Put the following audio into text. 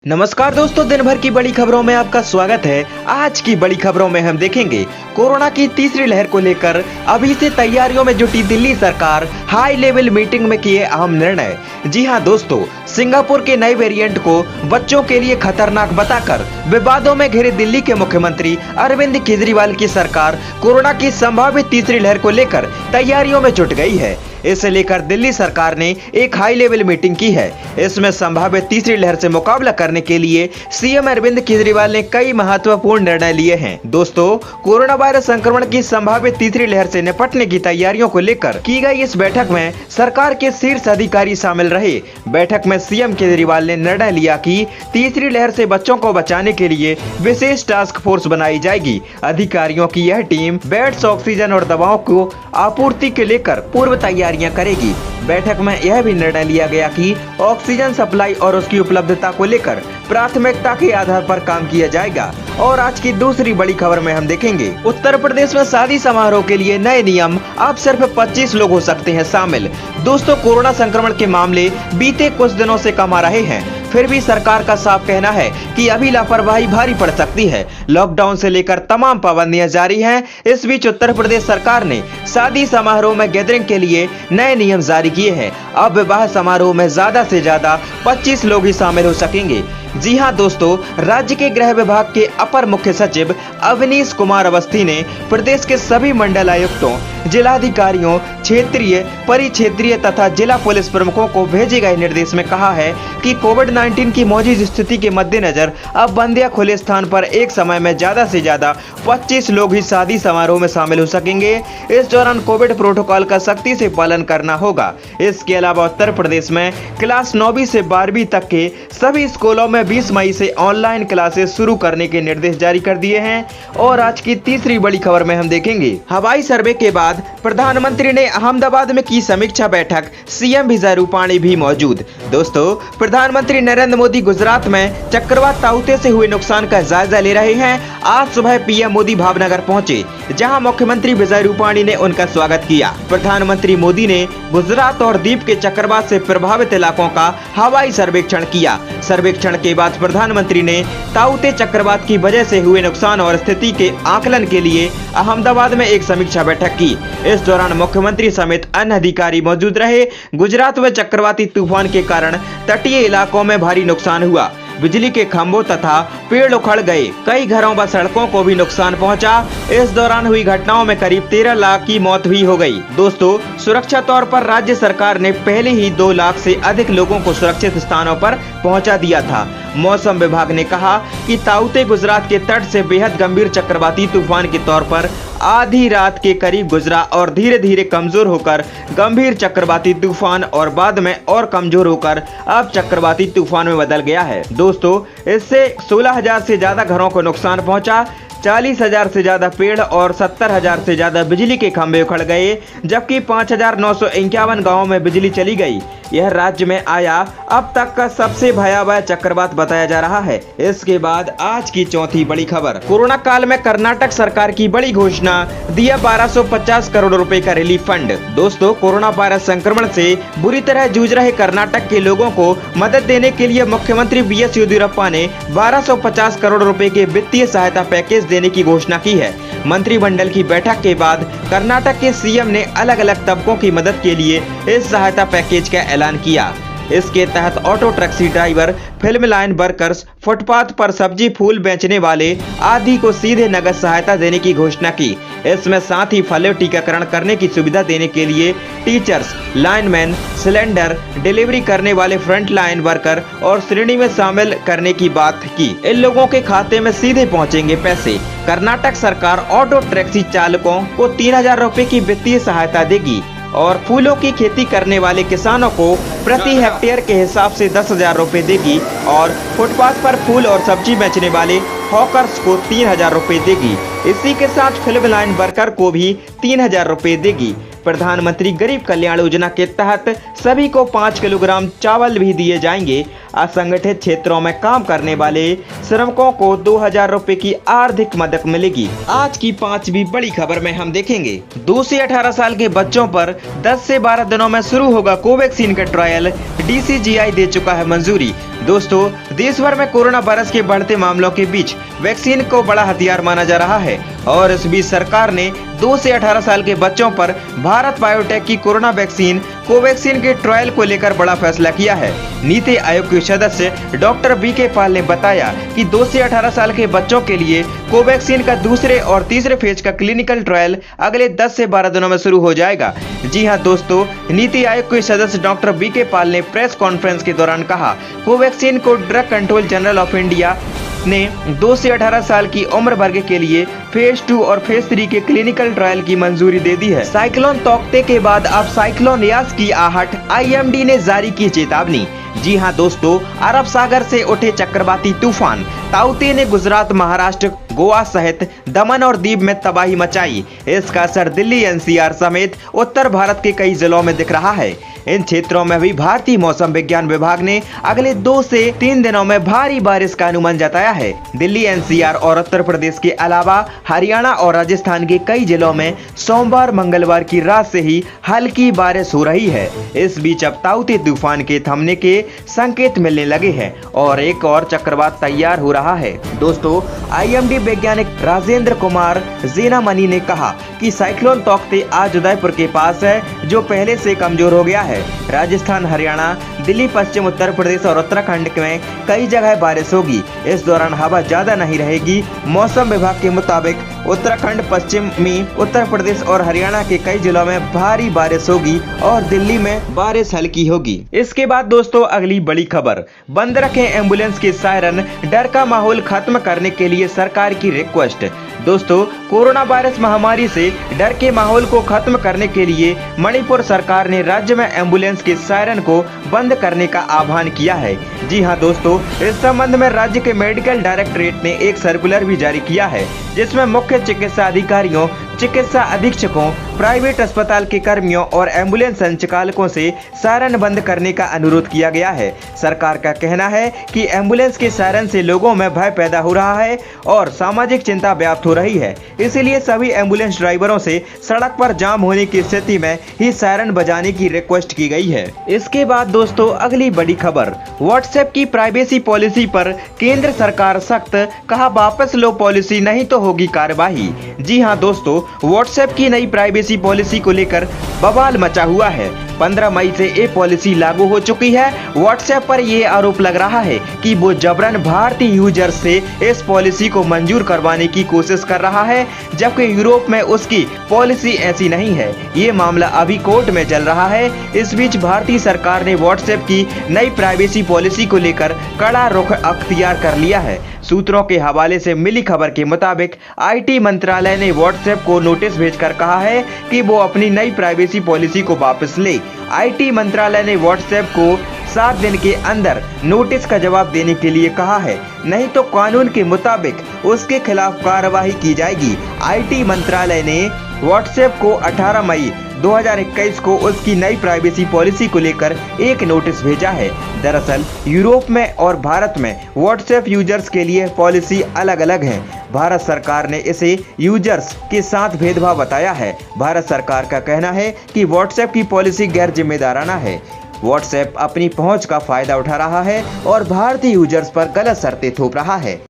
नमस्कार दोस्तों, दिन भर की बड़ी खबरों में आपका स्वागत है। आज की बड़ी खबरों में हम देखेंगे कोरोना की तीसरी लहर को लेकर अभी से तैयारियों में जुटी दिल्ली सरकार, हाई लेवल मीटिंग में किए अहम निर्णय। जी हां दोस्तों, सिंगापुर के नए वेरिएंट को बच्चों के लिए खतरनाक बताकर विवादों में घिरे दिल्ली के मुख्यमंत्री अरविंद केजरीवाल की सरकार कोरोना की संभावित तीसरी लहर को लेकर तैयारियों में जुट गई है। इसे लेकर दिल्ली सरकार ने एक हाई लेवल मीटिंग की है। इसमें संभावित तीसरी लहर से मुकाबला करने के लिए सीएम अरविंद केजरीवाल ने कई महत्वपूर्ण निर्णय लिए हैं। दोस्तों, कोरोना वायरस संक्रमण की संभावित तीसरी लहर से निपटने की तैयारियों को लेकर की गई इस बैठक में सरकार के शीर्ष अधिकारी शामिल रहे। बैठक में सीएम केजरीवाल ने निर्णय लिया कि तीसरी लहर से बच्चों को बचाने के लिए विशेष टास्क फोर्स बनाई जाएगी। अधिकारियों की यह टीम बेड्स, ऑक्सीजन और दवाओं को आपूर्ति के लेकर पूर्व तैयारियां करेगी। बैठक में यह भी निर्णय लिया गया कि ऑक्सीजन सप्लाई और उसकी उपलब्धता को लेकर प्राथमिकता के आधार पर काम किया जाएगा। और आज की दूसरी बड़ी खबर में हम देखेंगे उत्तर प्रदेश में शादी समारोह के लिए नए नियम, अब सिर्फ 25 लोग हो सकते हैं शामिल। दोस्तों, कोरोना संक्रमण के मामले बीते कुछ दिनों से कम आ रहे हैं, फिर भी सरकार का साफ कहना है कि अभी लापरवाही भारी पड़ सकती है। लॉकडाउन से लेकर तमाम पाबंदियां जारी हैं। इस बीच उत्तर प्रदेश सरकार ने शादी समारोह में गैदरिंग के लिए नए नियम जारी किए हैं। अब विवाह समारोह में ज्यादा से ज्यादा 25 लोग ही शामिल हो सकेंगे। जी हां दोस्तों, राज्य के गृह विभाग के अपर मुख्य सचिव अवनीश कुमार अवस्थी ने प्रदेश के सभी मंडल आयुक्तों, जिलाधिकारियों, क्षेत्रीय, परिक्षेत्रीय तथा जिला पुलिस प्रमुखों को भेजे गए निर्देश में कहा है कि कोविड-19 की मौजूदा स्थिति के मद्देनजर अब बंद या खुले स्थान पर एक समय में ज्यादा से ज्यादा 25 लोग ही शादी समारोह में शामिल हो सकेंगे। इस दौरान कोविड प्रोटोकॉल का सख्ती से पालन करना होगा। इसके अलावा उत्तर प्रदेश में क्लास 9वीं से 12वीं तक के सभी स्कूलों में 20 मई से ऑनलाइन क्लासेस शुरू करने के निर्देश जारी कर दिए हैं। और आज की तीसरी बड़ी खबर में हम देखेंगे हवाई सर्वे के बाद प्रधानमंत्री ने अहमदाबाद में की समीक्षा बैठक, सीएम विजय रूपाणी भी मौजूद। दोस्तों, प्रधानमंत्री नरेंद्र मोदी गुजरात में चक्रवात ताउते से हुए नुकसान का जायजा ले रहे हैं। आज सुबह पीएम मोदी भावनगर पहुंचे, जहां मुख्यमंत्री विजय रूपाणी ने उनका स्वागत किया। प्रधानमंत्री मोदी ने गुजरात और दीप के चक्रवात से प्रभावित इलाकों का हवाई सर्वेक्षण किया। सर्वेक्षण के बाद प्रधानमंत्री ने ताउते चक्रवात की वजह से हुए नुकसान और स्थिति के आकलन के लिए अहमदाबाद में एक समीक्षा बैठक की। इस दौरान मुख्यमंत्री समेत अन्य अधिकारी मौजूद रहे। गुजरात में चक्रवाती तूफान के कारण तटीय इलाकों में भारी नुकसान हुआ। बिजली के खंभों तथा पेड़ उखड़ गए। कई घरों व सड़कों को भी नुकसान पहुंचा। इस दौरान हुई घटनाओं में करीब 13 लाख की मौत भी हो गई। दोस्तों, सुरक्षा तौर पर राज्य सरकार ने पहले ही 2 लाख से अधिक लोगों को सुरक्षित स्थानों पर पहुंचा दिया था। मौसम विभाग ने कहा कि ताउते गुजरात के तट से बेहद गंभीर चक्रवाती तूफान के तौर पर आधी रात के करीब गुजरा और धीरे धीरे कमजोर होकर गंभीर चक्रवाती तूफान और बाद में और कमजोर होकर अब चक्रवाती तूफान में बदल गया है। दोस्तों, इससे 16,000 से ज्यादा घरों को नुकसान पहुंचा। 40,000 से ज्यादा पेड़ और 70,000 से ज्यादा बिजली के खंभे उखड़ गए, जबकि 5,951 गाँवों में बिजली चली गई। यह राज्य में आया अब तक का सबसे भयावह चक्रवात बताया जा रहा है। इसके बाद आज की चौथी बड़ी खबर, कोरोना काल में कर्नाटक सरकार की बड़ी घोषणा, दिया 1250 करोड़ रुपए का रिलीफ फंड। दोस्तों, कोरोना वायरस संक्रमण से बुरी तरह जूझ रहे कर्नाटक के लोगों को मदद देने के लिए मुख्यमंत्री बीएस येदियुरप्पा ने 1250 करोड़ रुपए के वित्तीय सहायता पैकेज देने की घोषणा की है। मंत्रिमंडल की बैठक के बाद कर्नाटक के सीएम ने अलग अलग तबकों की मदद के लिए इस सहायता पैकेज का ऐलान किया। इसके तहत auto taxi driver, film line workers, footpath पर सब्जी फूल बेचने वाले आदि को सीधे नगद सहायता देने की घोषणा की। इसमें साथ ही फलों टीकाकरण करने की सुविधा देने के लिए टीचर्स, लाइनमैन, सिलेंडर डिलीवरी करने वाले फ्रंट लाइन वर्कर और श्रेणी में शामिल करने की बात की। इन लोगों के खाते में सीधे पहुंचेंगे पैसे। कर्नाटक सरकार ऑटो टैक्सी चालकों को 3,000 रुपए की वित्तीय सहायता देगी और फूलों की खेती करने वाले किसानों को प्रति हेक्टेयर के हिसाब से 10,000 रुपए देगी और फुटपाथ पर फूल और सब्जी बेचने वाले हॉकर्स को 3,000 रुपए देगी। इसी के साथ फिल्म लाइन वर्कर को भी 3,000 रुपए देगी। प्रधानमंत्री गरीब कल्याण योजना के तहत सभी को 5 किलोग्राम चावल भी दिए जाएंगे। असंगठित क्षेत्रों में काम करने वाले श्रमिकों को 2,000 रुपए की आर्थिक मदद मिलेगी। आज की 5वीं बड़ी खबर में हम देखेंगे 2 से 18 साल के बच्चों पर 10 से 12 दिनों में शुरू होगा कोवैक्सीन का ट्रायल, डीसीजीआई दे चुका है मंजूरी। दोस्तों, देश भर में कोरोना वायरस के बढ़ते मामलों के बीच वैक्सीन को बड़ा हथियार माना जा रहा है और इस बीच सरकार ने 2 से 18 साल के बच्चों पर भारत बायोटेक की कोरोना वैक्सीन कोवैक्सीन के ट्रायल को लेकर बड़ा फैसला किया है। नीति आयोग के सदस्य डॉक्टर बी.के. पाल ने बताया कि 2 से 18 साल के बच्चों के लिए कोवैक्सीन का दूसरे और तीसरे फेज का क्लिनिकल ट्रायल अगले 10 से 12 दिनों में शुरू हो जाएगा। जी हां दोस्तों, नीति आयोग के सदस्य डॉक्टर बी.के. पाल ने प्रेस कॉन्फ्रेंस के दौरान कहा, कोवैक्सीन को drug control general of India ने 2 से 18 साल की उम्र वर्ग के लिए फेज 2 और फेज 3 के क्लिनिकल ट्रायल की मंजूरी दे दी है। साइक्लोन तौकते के बाद अब साइक्लोन यास की आहट, आईएमडी ने जारी की चेतावनी। जी हां दोस्तों, अरब सागर से उठे चक्रवाती तूफान ताउते ने गुजरात, महाराष्ट्र, गोवा सहित दमन और दीव में तबाही मचाई। इसका असर दिल्ली, एनसीआर समेत उत्तर भारत के कई जिलों में दिख रहा है। इन क्षेत्रों में भी भारतीय मौसम विज्ञान विभाग ने अगले 2 से 3 दिनों में भारी बारिश का अनुमान जताया है। दिल्ली, एनसीआर और उत्तर प्रदेश के अलावा हरियाणा और राजस्थान के कई जिलों में सोमवार, मंगलवार की रात से ही हल्की बारिश हो रही है। इस बीच अब ताउते तूफान के थमने के संकेत मिलने लगे हैं और एक और चक्रवात तैयार हो रहा है। दोस्तों, आईएमडी वैज्ञानिक राजेंद्र कुमार जेनामनी ने कहा कि साइक्लोन तौकते आज उदयपुर के पास है, जो पहले से कमजोर हो गया है। राजस्थान, हरियाणा, दिल्ली, पश्चिम उत्तर प्रदेश और उत्तराखंड में कई जगह बारिश होगी। इस दौरान हवा ज्यादा नहीं रहेगी। मौसम विभाग के मुताबिक उत्तराखंड, पश्चिमी उत्तर प्रदेश और हरियाणा के कई जिलों में भारी बारिश होगी और दिल्ली में बारिश हल्की होगी। इसके बाद दोस्तों, अगली बड़ी खबर, बंद रखें एम्बुलेंस के सायरन, डर का माहौल खत्म करने के लिए सरकार की रिक्वेस्ट। दोस्तों, कोरोना वायरस महामारी से डर के माहौल को खत्म करने के लिए मणिपुर सरकार ने राज्य में एम्बुलेंस के सायरन को बंद करने का आह्वान किया है। जी हां दोस्तों, इस संबंध में राज्य के मेडिकल डायरेक्टरेट ने एक सर्कुलर भी जारी किया है, जिसमें मुख्य चिकित्सा अधिकारियों, चिकित्सा अधीक्षकों, प्राइवेट अस्पताल के कर्मियों और एम्बुलेंस संचालकों से सायरन बंद करने का अनुरोध किया गया है। सरकार का कहना है कि एम्बुलेंस के सायरन से लोगों में भय पैदा हो रहा है और सामाजिक चिंता व्याप्त हो रही है, इसलिए सभी एम्बुलेंस ड्राइवरों से सड़क पर जाम होने की स्थिति में ही सायरन बजाने की रिक्वेस्ट की गई है। इसके बाद दोस्तों, अगली बड़ी खबर, व्हाट्सएप की प्राइवेसी पॉलिसी पर केंद्र सरकार सख्त, कहा वापस लो पॉलिसी नहीं तो होगी कार्यवाही। जी हां दोस्तों, व्हाट्सएप की नई प्राइवेसी पॉलिसी को लेकर बवाल मचा हुआ है। 15 मई से ये पॉलिसी लागू हो चुकी है। व्हाट्सएप पर यह आरोप लग रहा है कि वो जबरन भारतीय यूजर्स से इस पॉलिसी को मंजूर करवाने की कोशिश कर रहा है, जबकि यूरोप में उसकी पॉलिसी ऐसी नहीं है। ये मामला अभी कोर्ट में चल रहा है। इस बीच भारतीय सरकार ने व्हाट्सएप की नई प्राइवेसी पॉलिसी को लेकर कड़ा रुख अख्तियार कर लिया है। सूत्रों के हवाले से मिली खबर के मुताबिक आईटी मंत्रालय ने व्हाट्सएप को नोटिस भेजकर कहा है कि वो अपनी नई प्राइवेसी पॉलिसी को वापस ले। आईटी मंत्रालय ने व्हाट्सएप को 7 दिन के अंदर नोटिस का जवाब देने के लिए कहा है, नहीं तो कानून के मुताबिक उसके खिलाफ कार्रवाई की जाएगी। आईटी मंत्रालय ने व्हाट्सएप को 18 मई 2021 को उसकी नई प्राइवेसी पॉलिसी को लेकर एक नोटिस भेजा है। दरअसल यूरोप में और भारत में व्हाट्सएप यूजर्स के लिए पॉलिसी अलग अलग है। भारत सरकार ने इसे यूजर्स के साथ भेदभाव बताया है। भारत सरकार का कहना है कि व्हाट्सएप की पॉलिसी गैर जिम्मेदाराना है। व्हाट्सएप अपनी पहुंच का फायदा उठा रहा है और भारतीय यूजर्स पर गलत शर्तें थोप रहा है।